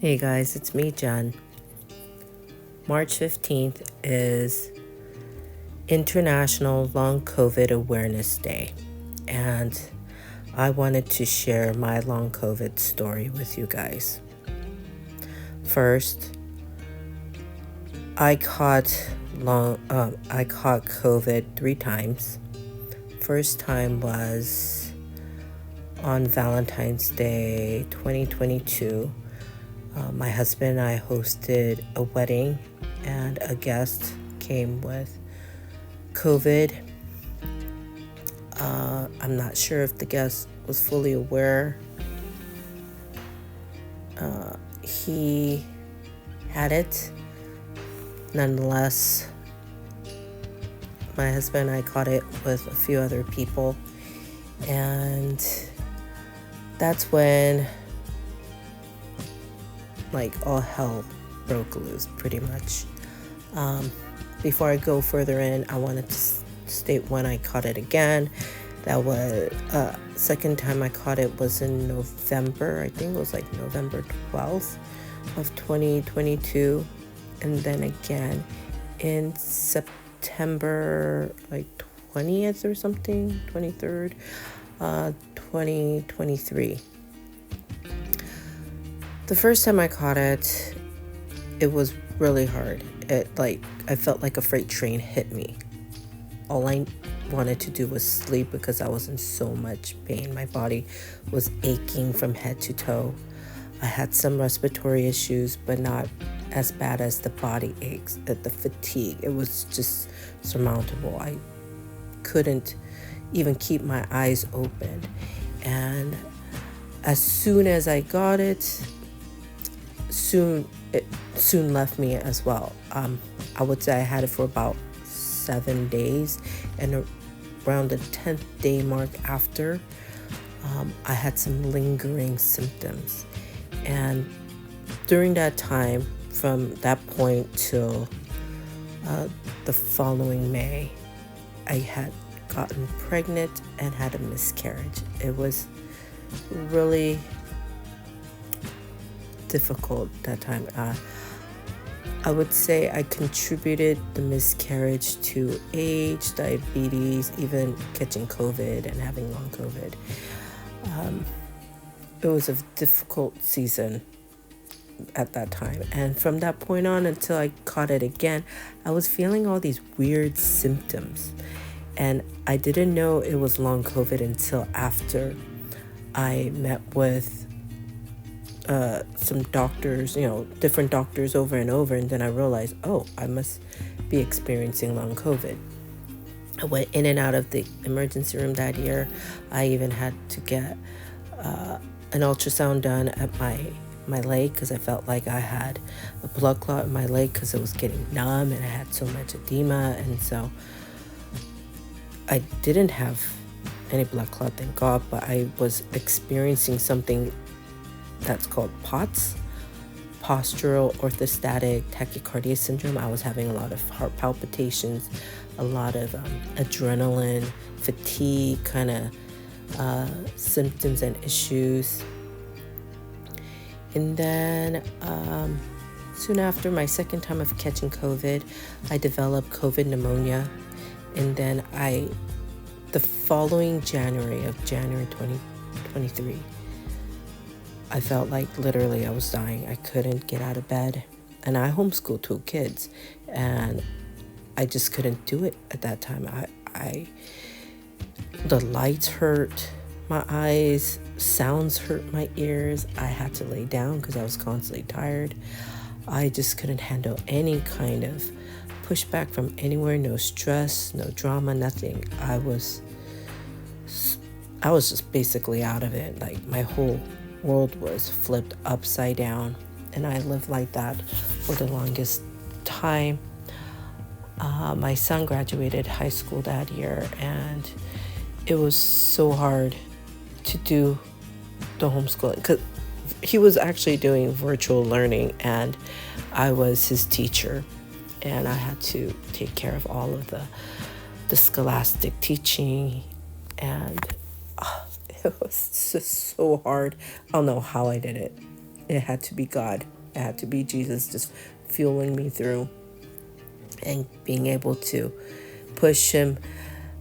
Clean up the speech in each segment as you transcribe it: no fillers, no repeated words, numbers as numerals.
Hey guys, it's me, Jen. March 15th is International Long COVID Awareness Day, and I wanted to share my long COVID story with you guys. First, I caught COVID 3 times. First time was on Valentine's Day 2022. My husband and I hosted a wedding, and a guest came with COVID. I'm not sure if the guest was fully aware. He had it. Nonetheless, my husband and I caught it with a few other people, and that's when all hell broke loose, pretty much. Before I go further in, I wanted to state when I caught it again. That was second time I caught it was in November. I think it was November 12th of 2022, and then again in September 20th or something, 23rd, 2023. The first time I caught it, it was really hard. I felt like a freight train hit me. All I wanted to do was sleep because I was in so much pain. My body was aching from head to toe. I had some respiratory issues, but not as bad as the body aches, the fatigue. It was just surmountable. I couldn't even keep my eyes open. And as soon as I got it soon left me as well. I would say I had it for about 7 days, and around the 10th day mark after, I had some lingering symptoms. And during that time, from that point till the following May, I had gotten pregnant and had a miscarriage. It was really difficult that time. I would say I contributed the miscarriage to age, diabetes, even catching COVID and having long COVID. It was a difficult season at that time. And from that point on until I caught it again, I was feeling all these weird symptoms. And I didn't know it was long COVID until after I met with some doctors, different doctors over and over. And then I realized, I must be experiencing long COVID. I went in and out of the emergency room that year. I even had to get an ultrasound done at my leg because I felt like I had a blood clot in my leg because it was getting numb and I had so much edema. And so I didn't have any blood clot, thank God, but I was experiencing something that's called POTS, postural orthostatic tachycardia syndrome. I was having a lot of heart palpitations, a lot of adrenaline, fatigue kind of symptoms and issues. And then soon after my second time of catching COVID, I developed COVID pneumonia. And then the following January 2023, I felt like literally I was dying. I couldn't get out of bed. And I homeschooled 2 kids. And I just couldn't do it at that time. The lights hurt my eyes. Sounds hurt my ears. I had to lay down because I was constantly tired. I just couldn't handle any kind of pushback from anywhere. No stress, no drama, nothing. I was just basically out of it. My whole world was flipped upside down, and I lived like that for the longest time. My son graduated high school that year, and it was so hard to do the homeschooling because he was actually doing virtual learning and I was his teacher, and I had to take care of all of the scholastic teaching, and it was just so hard. I don't know how I did it. it had to be God. It had to be Jesus just fueling me through and being able to push him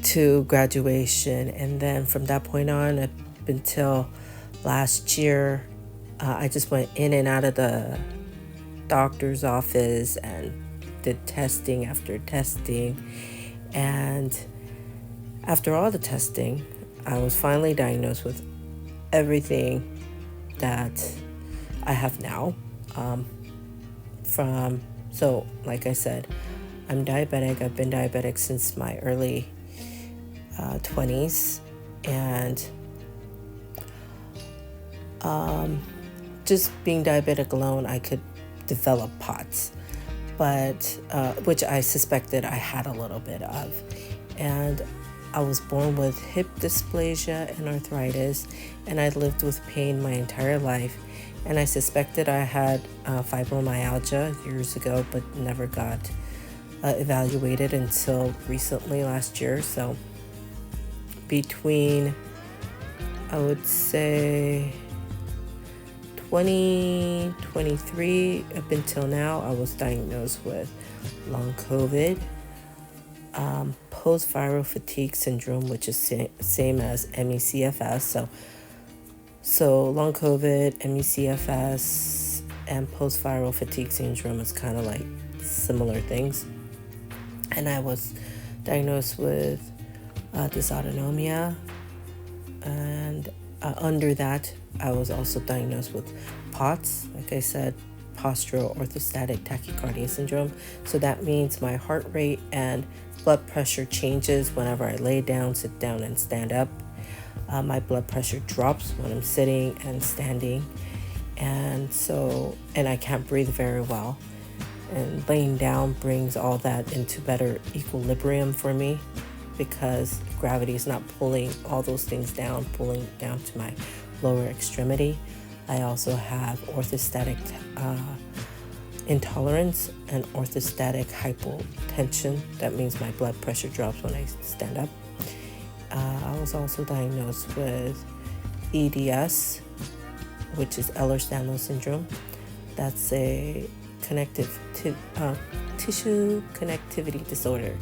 to graduation. And then from that point on up until last year, I just went in and out of the doctor's office and did testing after testing. And after all the testing, I was finally diagnosed with everything that I have now. So like I said, I'm diabetic. I've been diabetic since my early 20s, and just being diabetic alone, I could develop POTS, but which I suspected I had a little bit of. And I was born with hip dysplasia and arthritis, and I lived with pain my entire life. And I suspected I had fibromyalgia years ago, but never got evaluated until recently last year. So between, I would say, 2023 up until now, I was diagnosed with long COVID, post-viral fatigue syndrome, which is same as ME/CFS. So long COVID, ME/CFS, and post-viral fatigue syndrome is kind of like similar things. And I was diagnosed with dysautonomia, and under that, I was also diagnosed with POTS, like I said, postural orthostatic tachycardia syndrome. So that means my heart rate and blood pressure changes whenever I lay down, sit down, and stand up. My blood pressure drops when I'm sitting and standing, and I can't breathe very well. And laying down brings all that into better equilibrium for me, because gravity is not pulling all those things down, pulling down to my lower extremity. I also have orthostatic intolerance and orthostatic hypotension. That means my blood pressure drops when I stand up. I was also diagnosed with EDS, which is Ehlers-Danlos syndrome. That's a tissue connectivity disorder.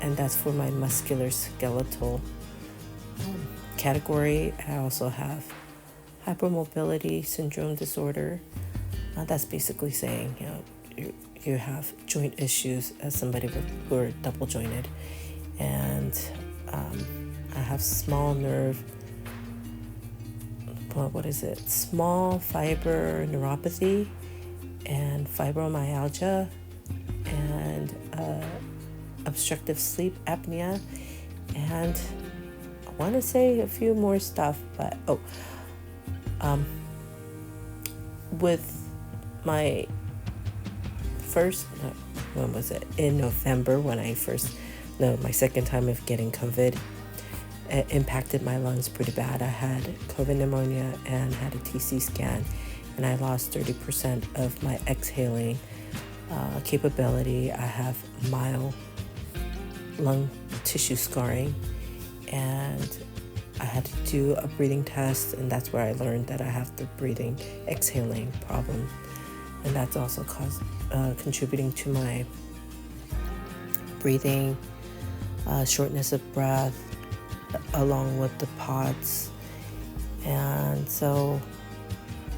And that's for my musculoskeletal category. I also have hypermobility syndrome disorder. That's basically saying, you have joint issues as somebody who are double jointed. And I have small fiber neuropathy and fibromyalgia and obstructive sleep apnea, and I want to say a few more stuff, but with my when was it? In November, when my second time of getting COVID, it impacted my lungs pretty bad. I had COVID pneumonia and had a TC scan, and I lost 30% of my exhaling capability. I have mild lung tissue scarring, and I had to do a breathing test, and that's where I learned that I have the exhaling problem, and that's also contributing to my breathing, shortness of breath, along with the POTS. And so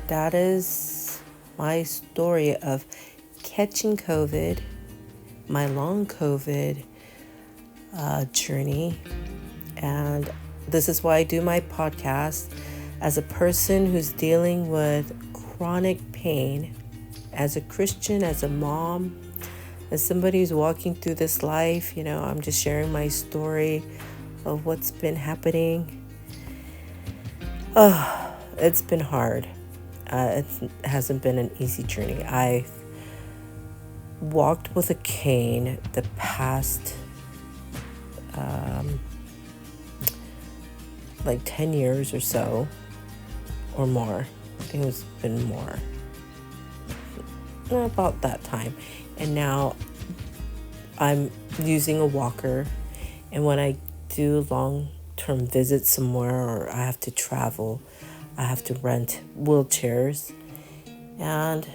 that is my story of catching COVID, my long COVID journey. And this is why I do my podcast, as a person who's dealing with chronic pain, as a Christian, as a mom, as somebody who's walking through this life. I'm just sharing my story of what's been happening. It's been hard. It hasn't been an easy journey. I've walked with a cane the past 10 years or so, or more. I think it's been more. About that time. And now I'm using a walker, and when I do long-term visits somewhere or I have to travel, I have to rent wheelchairs. And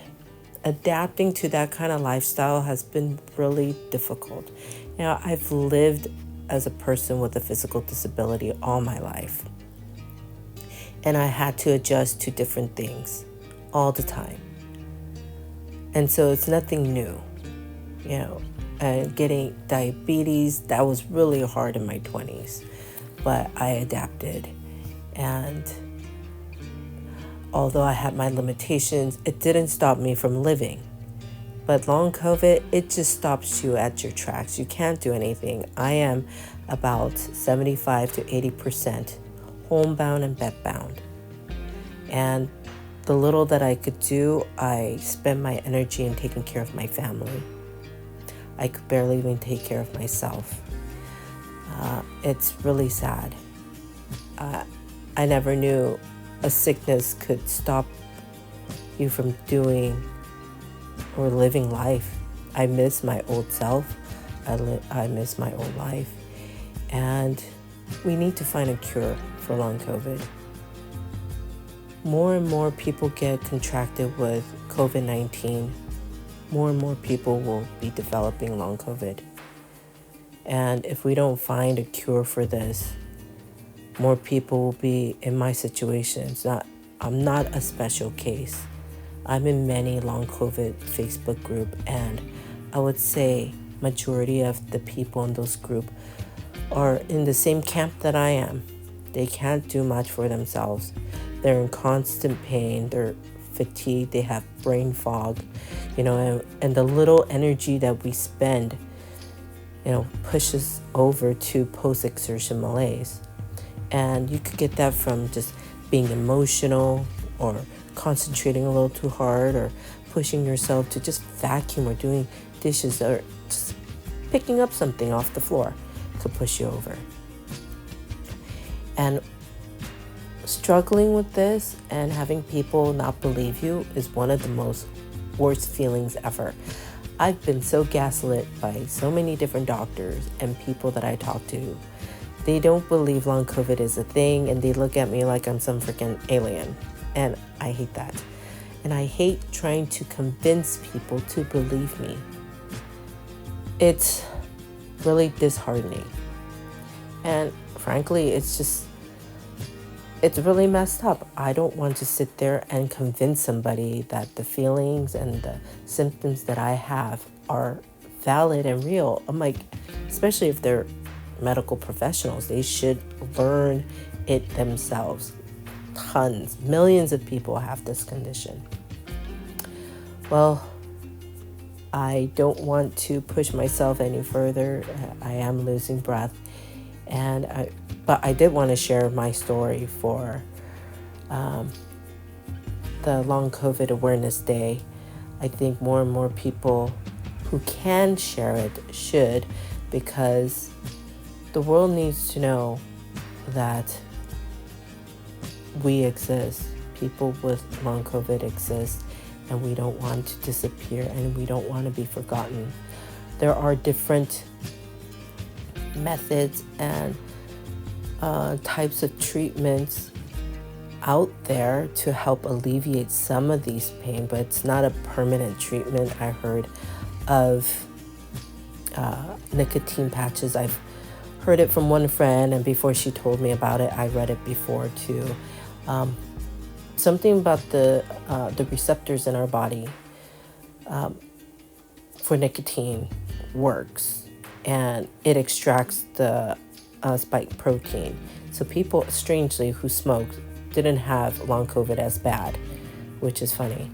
adapting to that kind of lifestyle has been really difficult. I've lived as a person with a physical disability all my life. And I had to adjust to different things all the time. And so it's nothing new. And getting diabetes, that was really hard in my 20s. But I adapted. And although I had my limitations, it didn't stop me from living. But long COVID, it just stops you at your tracks. You can't do anything. I am about 75 to 80% homebound and bedbound. And the little that I could do, I spend my energy in taking care of my family. I could barely even take care of myself. It's really sad. I never knew a sickness could stop you from doing or living life. I miss my old self. I miss my old life. And we need to find a cure for long COVID. More and more people get contracted with COVID-19. More and more people will be developing long COVID. And if we don't find a cure for this, more people will be in my situation. I'm not a special case. I'm in many long COVID Facebook group, and I would say majority of the people in those group are in the same camp that I am. They can't do much for themselves. They're in constant pain. They're fatigued. They have brain fog, and the little energy that we spend, pushes over to post-exertion malaise. And you could get that from just being emotional or concentrating a little too hard or pushing yourself to just vacuum or doing dishes or just picking up something off the floor could push you over. And struggling with this and having people not believe you is one of the most worst feelings ever. I've been so gaslit by so many different doctors and people that I talk to. They don't believe long COVID is a thing, and they look at me like I'm some freaking alien. And I hate that. And I hate trying to convince people to believe me. It's really disheartening. And frankly, it's really messed up. I don't want to sit there and convince somebody that the feelings and the symptoms that I have are valid and real. I'm like, especially if they're medical professionals, they should learn it themselves. Millions of people have this condition. Well, I don't want to push myself any further. I am losing breath. But I did want to share my story for the Long COVID Awareness Day. I think more and more people who can share it should, because the world needs to know that we exist. People with long COVID exist, and we don't want to disappear, and we don't want to be forgotten. There are different methods and types of treatments out there to help alleviate some of these pain, but it's not a permanent treatment. I heard of nicotine patches. I've heard it from one friend, and before she told me about it, I read it before too. Something about the receptors in our body for nicotine works, and it extracts the spike protein. So people, strangely, who smoked didn't have long COVID as bad, which is funny.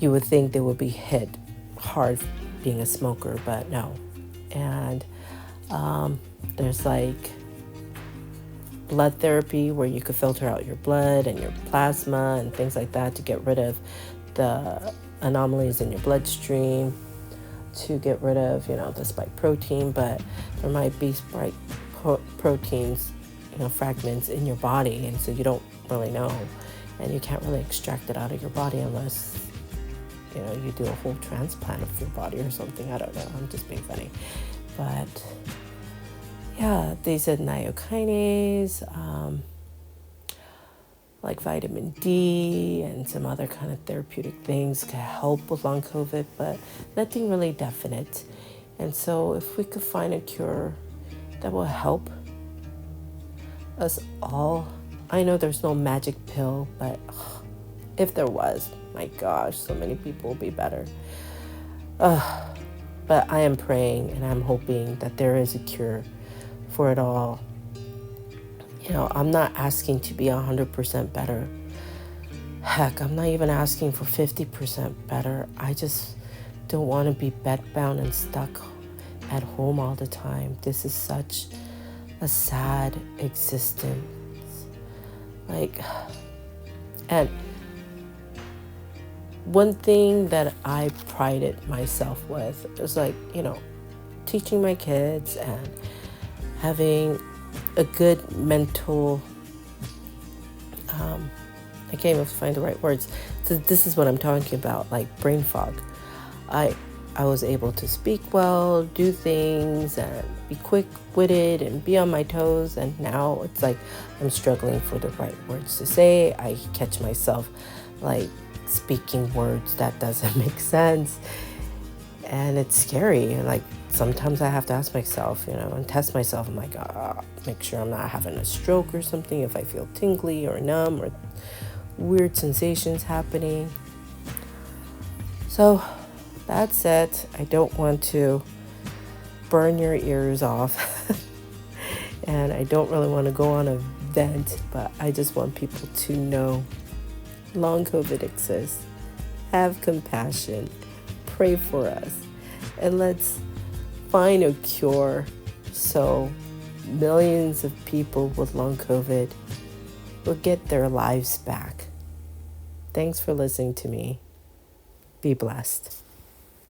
You would think they would be hit hard being a smoker, but no. And there's like blood therapy where you could filter out your blood and your plasma and things like that to get rid of the anomalies in your bloodstream, to get rid of, the spike protein. But there might be spike proteins, fragments in your body, and so you don't really know, and you can't really extract it out of your body unless you do a whole transplant of your body or something. I don't know, I'm just being funny. But yeah, they said neokinase, like vitamin D and some other kind of therapeutic things can help with long COVID, but nothing really definite. And so if we could find a cure that will help us all, I know there's no magic pill, but if there was, my gosh, so many people will be better. But I am praying and I'm hoping that there is a cure for it all. I'm not asking to be 100% better. Heck, I'm not even asking for 50% better. I just don't want to be bedbound and stuck at home all the time. This is such a sad existence. And one thing that I prided myself with is teaching my kids and having a good mental, I can't even find the right words. So this is what I'm talking about, like brain fog. I was able to speak well, do things, and be quick-witted and be on my toes. And now it's like I'm struggling for the right words to say. I catch myself speaking words that doesn't make sense. And it's scary. Sometimes I have to ask myself, and test myself. I'm like, make sure I'm not having a stroke or something if I feel tingly or numb or weird sensations happening. So that's it. I don't want to burn your ears off. And I don't really want to go on a vent, but I just want people to know long COVID exists. Have compassion. Pray for us. And let's find a cure so millions of people with long COVID will get their lives back. Thanks for listening to me. Be blessed.